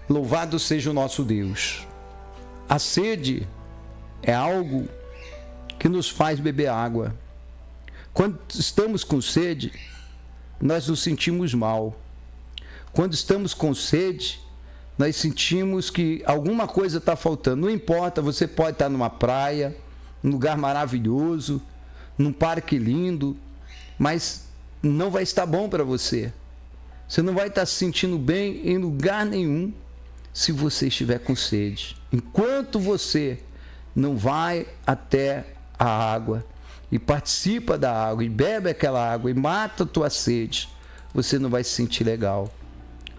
Louvado seja o nosso Deus. A sede é algo que nos faz beber água. Quando estamos com sede, nós nos sentimos mal. Quando estamos com sede, nós sentimos que alguma coisa está faltando. Não importa, você pode estar numa praia, num lugar maravilhoso, num parque lindo, mas não vai estar bom para você. Você não vai estar se sentindo bem em lugar nenhum se você estiver com sede. Enquanto você não vai até a água e participa da água e bebe aquela água e mata a tua sede, você não vai se sentir legal.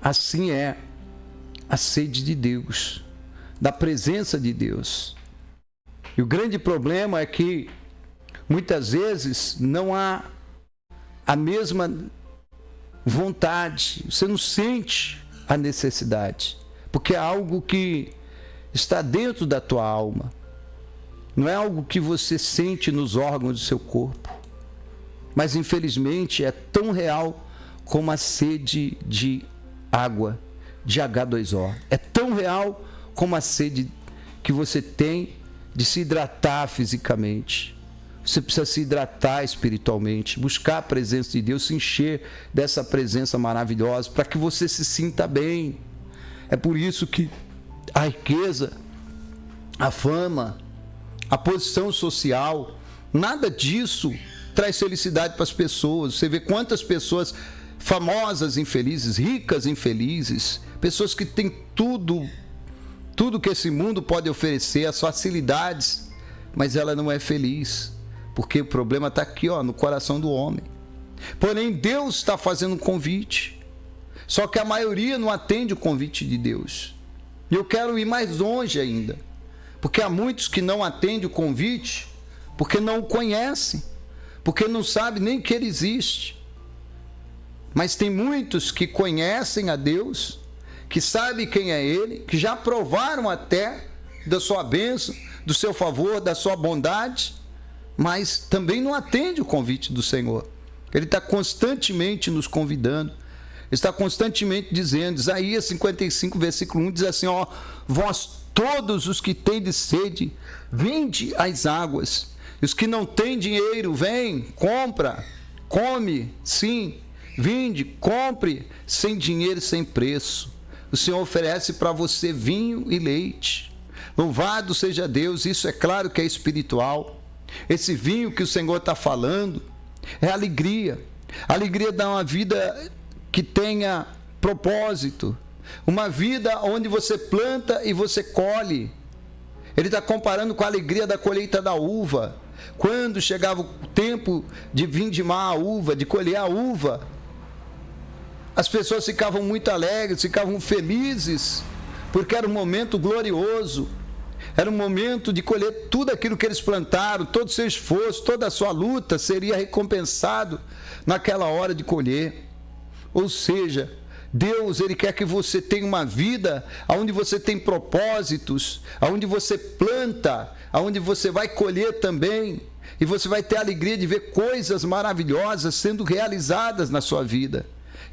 Assim é a sede de Deus, da presença de Deus. E o grande problema é que muitas vezes não há a mesma vontade, você não sente a necessidade, porque é algo que está dentro da tua alma, não é algo que você sente nos órgãos do seu corpo, mas infelizmente é tão real como a sede de água, de H2O, é tão real como a sede que você tem de se hidratar fisicamente. Você precisa se hidratar espiritualmente, buscar a presença de Deus, se encher dessa presença maravilhosa, para que você se sinta bem. É por isso que a riqueza, a fama, a posição social, nada disso traz felicidade para as pessoas. Você vê quantas pessoas famosas infelizes, ricas infelizes, pessoas que têm tudo que esse mundo pode oferecer, as facilidades, mas ela não é feliz. Porque o problema está aqui, no coração do homem. Porém, Deus está fazendo um convite. Só que a maioria não atende o convite de Deus. E eu quero ir mais longe ainda. Porque há muitos que não atendem o convite, porque não o conhecem, porque não sabem nem que ele existe. Mas tem muitos que conhecem a Deus, que sabem quem é Ele, que já provaram até da sua bênção, do seu favor, da sua bondade, mas também não atende o convite do Senhor. Ele está constantemente nos convidando, está constantemente dizendo, Isaías 55, versículo 1, diz assim, vós todos os que tendes sede, vinde às águas, e os que não têm dinheiro, vem, compra, come, sim, vinde, compre, sem dinheiro e sem preço. O Senhor oferece para você vinho e leite. Louvado seja Deus, isso é claro que é espiritual. Esse vinho que o Senhor está falando é alegria. Alegria dá uma vida que tenha propósito. Uma vida onde você planta e você colhe. Ele está comparando com a alegria da colheita da uva. Quando chegava o tempo de vindimar a uva, de colher a uva, as pessoas ficavam muito alegres, ficavam felizes, porque era um momento glorioso. Era um momento de colher tudo aquilo que eles plantaram, todo o seu esforço, toda a sua luta seria recompensado naquela hora de colher. Ou seja, Deus, Ele quer que você tenha uma vida onde você tem propósitos, onde você planta, onde você vai colher também, e você vai ter a alegria de ver coisas maravilhosas sendo realizadas na sua vida.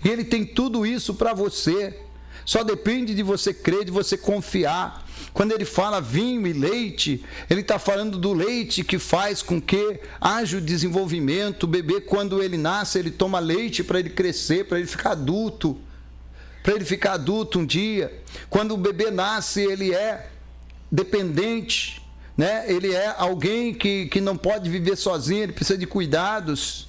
E Ele tem tudo isso para você. Só depende de você crer, de você confiar. Quando ele fala vinho e leite, ele está falando do leite que faz com que haja o desenvolvimento. O bebê, quando ele nasce, ele toma leite para ele crescer, para ele ficar adulto. Para ele ficar adulto um dia. Quando o bebê nasce, ele é dependente, né? Ele é alguém que não pode viver sozinho, ele precisa de cuidados.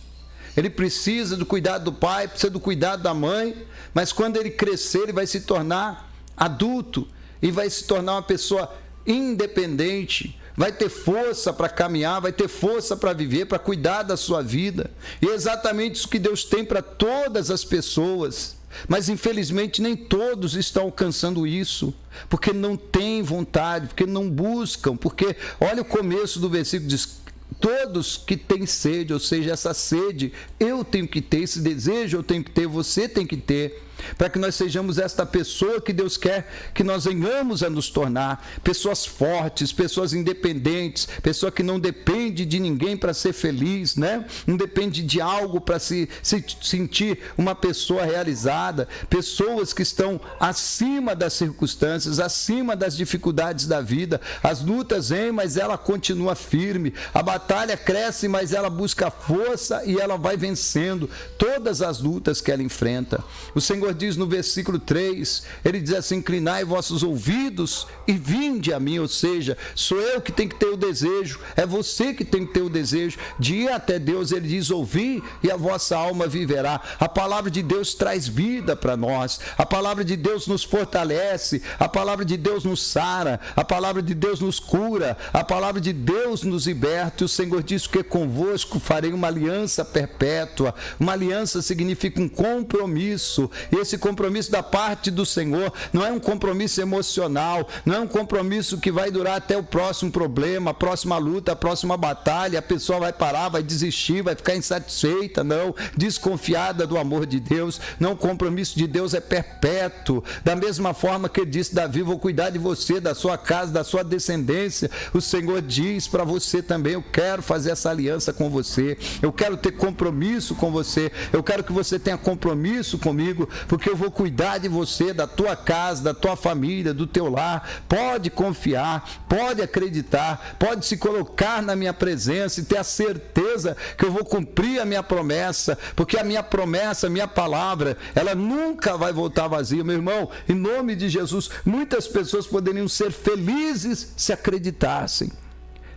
Ele precisa do cuidado do pai, precisa do cuidado da mãe, mas quando ele crescer, ele vai se tornar adulto e vai se tornar uma pessoa independente, vai ter força para caminhar, vai ter força para viver, para cuidar da sua vida. E é exatamente isso que Deus tem para todas as pessoas, mas infelizmente nem todos estão alcançando isso, porque não têm vontade, porque não buscam, porque olha o começo do versículo, diz: todos que têm sede, ou seja, essa sede eu tenho que ter, esse desejo eu tenho que ter, você tem que ter. para que nós sejamos esta pessoa que Deus quer que nós venhamos a nos tornar, pessoas fortes, pessoas independentes, pessoa que não depende de ninguém para ser feliz, né? Não depende de algo para se sentir uma pessoa realizada, pessoas que estão acima das circunstâncias, acima das dificuldades da vida. As lutas vêm, mas ela continua firme, a batalha cresce, mas ela busca força e ela vai vencendo todas as lutas que ela enfrenta. O Senhor diz no versículo 3, ele diz assim: inclinai vossos ouvidos e vinde a mim, ou seja, sou eu que tenho que ter o desejo, é você que tem que ter o desejo de ir até Deus. Ele diz: ouvi e a vossa alma viverá. A palavra de Deus traz vida para nós, a palavra de Deus nos fortalece, a palavra de Deus nos sara, a palavra de Deus nos cura, a palavra de Deus nos liberta. O Senhor diz que convosco farei uma aliança perpétua. Uma aliança significa um compromisso, e esse compromisso da parte do Senhor não é um compromisso emocional, não é um compromisso que vai durar até o próximo problema, a próxima luta, a próxima batalha, a pessoa vai parar, vai desistir, vai ficar insatisfeita, não, desconfiada do amor de Deus. Não, o compromisso de Deus é perpétuo. Da mesma forma que ele disse: Davi, vou cuidar de você, da sua casa, da sua descendência. O Senhor diz para você também: eu quero fazer essa aliança com você, eu quero ter compromisso com você, eu quero que você tenha compromisso comigo, porque eu vou cuidar de você, da tua casa, da tua família, do teu lar. Pode confiar, pode acreditar, pode se colocar na minha presença e ter a certeza que eu vou cumprir a minha promessa, porque a minha promessa, a minha palavra, ela nunca vai voltar vazia. Meu irmão, em nome de Jesus, muitas pessoas poderiam ser felizes se acreditassem,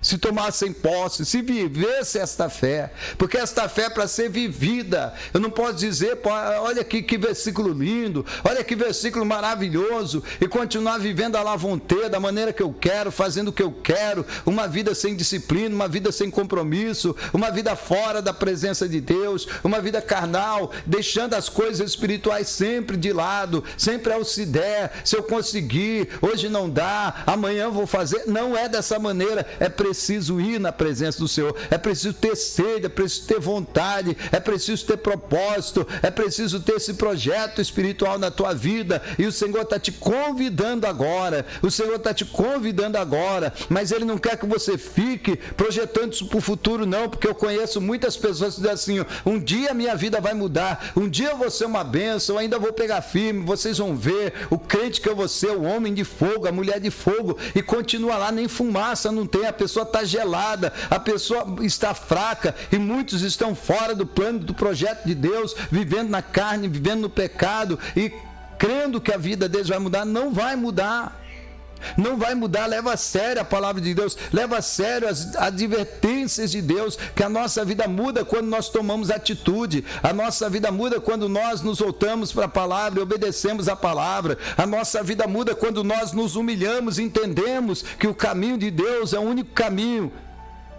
se tomassem posse, se vivesse esta fé, porque esta fé é para ser vivida. Eu não posso dizer: olha aqui que versículo lindo, olha que versículo maravilhoso, e continuar vivendo a lavonte, da maneira que eu quero, fazendo o que eu quero, uma vida sem disciplina, uma vida sem compromisso, uma vida fora da presença de Deus, uma vida carnal, deixando as coisas espirituais sempre de lado, sempre ao se der, se eu conseguir, hoje não dá, amanhã vou fazer. Não é dessa maneira. É preciso ir na presença do Senhor, é preciso ter sede, é preciso ter vontade, é preciso ter propósito, é preciso ter esse projeto espiritual na tua vida. E o Senhor está te convidando agora, o Senhor está te convidando agora, mas Ele não quer que você fique projetando isso para o futuro, não, porque eu conheço muitas pessoas que dizem assim: um dia a minha vida vai mudar, um dia eu vou ser uma bênção, eu ainda vou pegar firme, vocês vão ver o crente que eu vou ser, o homem de fogo, a mulher de fogo, e continua lá, nem fumaça não tem, a pessoa está gelada, a pessoa está fraca, e muitos estão fora do plano, do projeto de Deus, vivendo na carne, vivendo no pecado, e crendo que a vida deles vai mudar. Não vai mudar. Não vai mudar. Leva a sério a palavra de Deus, leva a sério as advertências de Deus, que a nossa vida muda quando nós tomamos atitude, a nossa vida muda quando nós nos voltamos para a palavra e obedecemos a palavra, a nossa vida muda quando nós nos humilhamos e entendemos que o caminho de Deus é o único caminho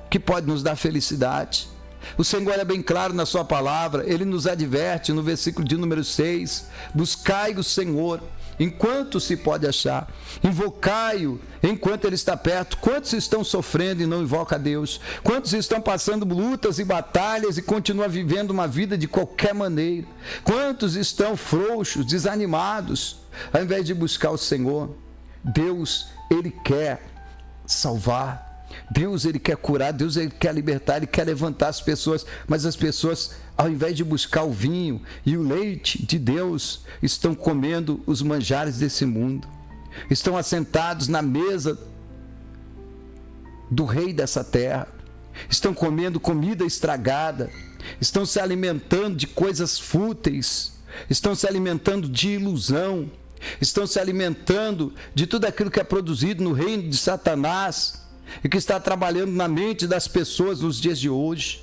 que pode nos dar felicidade. O Senhor é bem claro na sua palavra, Ele nos adverte no versículo de número 6, buscai o Senhor enquanto se pode achar, invocai-o enquanto Ele está perto. Quantos estão sofrendo e não invocam a Deus? Quantos estão passando lutas e batalhas e continuam vivendo uma vida de qualquer maneira? Quantos estão frouxos, desanimados, ao invés de buscar o Senhor? Deus, Ele quer salvar, Deus, Ele quer curar, Deus, Ele quer libertar, Ele quer levantar as pessoas, mas as pessoas, ao invés de buscar o vinho e o leite de Deus, estão comendo os manjares desse mundo, estão assentados na mesa do rei dessa terra, estão comendo comida estragada, estão se alimentando de coisas fúteis, estão se alimentando de ilusão, estão se alimentando de tudo aquilo que é produzido no reino de Satanás e que está trabalhando na mente das pessoas nos dias de hoje.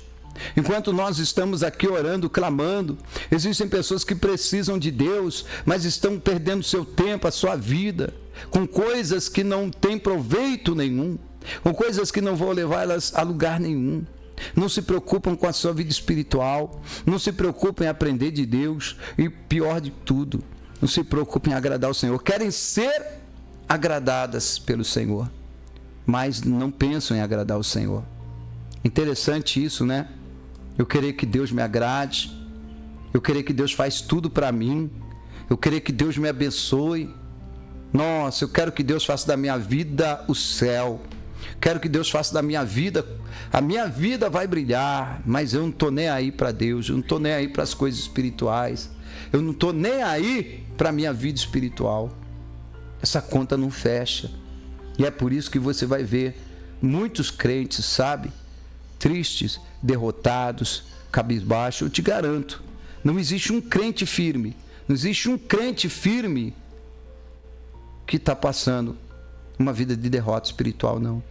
Enquanto nós estamos aqui orando, clamando, existem pessoas que precisam de Deus, mas estão perdendo seu tempo, a sua vida, com coisas que não têm proveito nenhum, com coisas que não vão levá-las a lugar nenhum. Não se preocupam com a sua vida espiritual, não se preocupam em aprender de Deus e, pior de tudo, não se preocupem em agradar o Senhor. Querem ser agradadas pelo Senhor, mas não pensam em agradar o Senhor. Interessante isso, né? Eu querer que Deus me agrade, eu querer que Deus faz tudo para mim, Eu queria que Deus me abençoe. Nossa, eu quero que Deus faça da minha vida o céu. Quero que Deus faça da minha vida, a minha vida vai brilhar, mas eu não estou nem aí para Deus, eu não estou nem aí para as coisas espirituais, eu não estou nem aí para a minha vida espiritual. Essa conta não fecha. E é por isso que você vai ver muitos crentes, sabe, tristes, derrotados, cabisbaixos. Eu te garanto, não existe um crente firme, não existe um crente firme que está passando uma vida de derrota espiritual, não.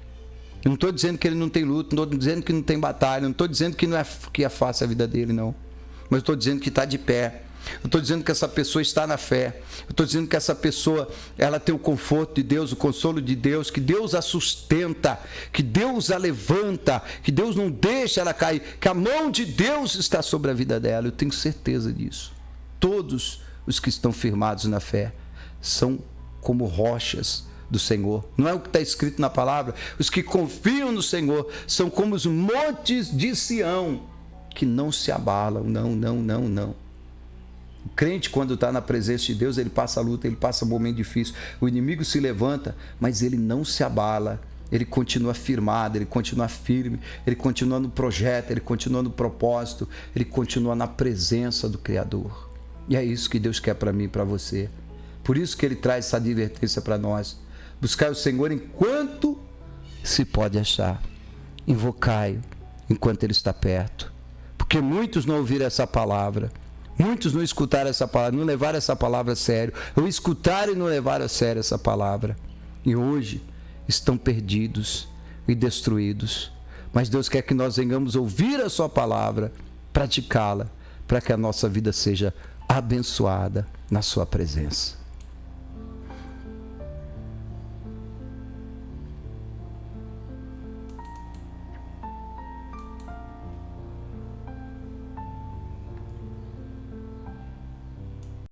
Eu não estou dizendo que ele não tem luta, não estou dizendo que não tem batalha, não estou dizendo que não é fácil a vida dele, não. Mas estou dizendo que está de pé. Eu estou dizendo que essa pessoa está na fé. Eu estou dizendo que essa pessoa, ela tem o conforto de Deus, o consolo de Deus, que Deus a sustenta, que Deus a levanta, que Deus não deixa ela cair, que a mão de Deus está sobre a vida dela. Eu tenho certeza disso. Todos os que estão firmados na fé são como rochas do Senhor. Não é o que está escrito na palavra? Os que confiam no Senhor são como os montes de Sião, que não se abalam. Não, não, não, não. O crente, quando está na presença de Deus, ele passa a luta, ele passa um momento difícil. O inimigo se levanta, mas ele não se abala. Ele continua firmado, ele continua firme, ele continua no projeto, ele continua no propósito, ele continua na presença do Criador. E é isso que Deus quer para mim e para você. Por isso que ele traz essa advertência para nós. Buscai o Senhor enquanto se pode achar. Invocai-o enquanto ele está perto. Porque muitos não ouviram essa palavra. Muitos não escutaram essa palavra, não levaram essa palavra a sério. Ou escutaram e não levaram a sério essa palavra. E hoje estão perdidos e destruídos. Mas Deus quer que nós venhamos ouvir a sua palavra, praticá-la, para que a nossa vida seja abençoada na sua presença.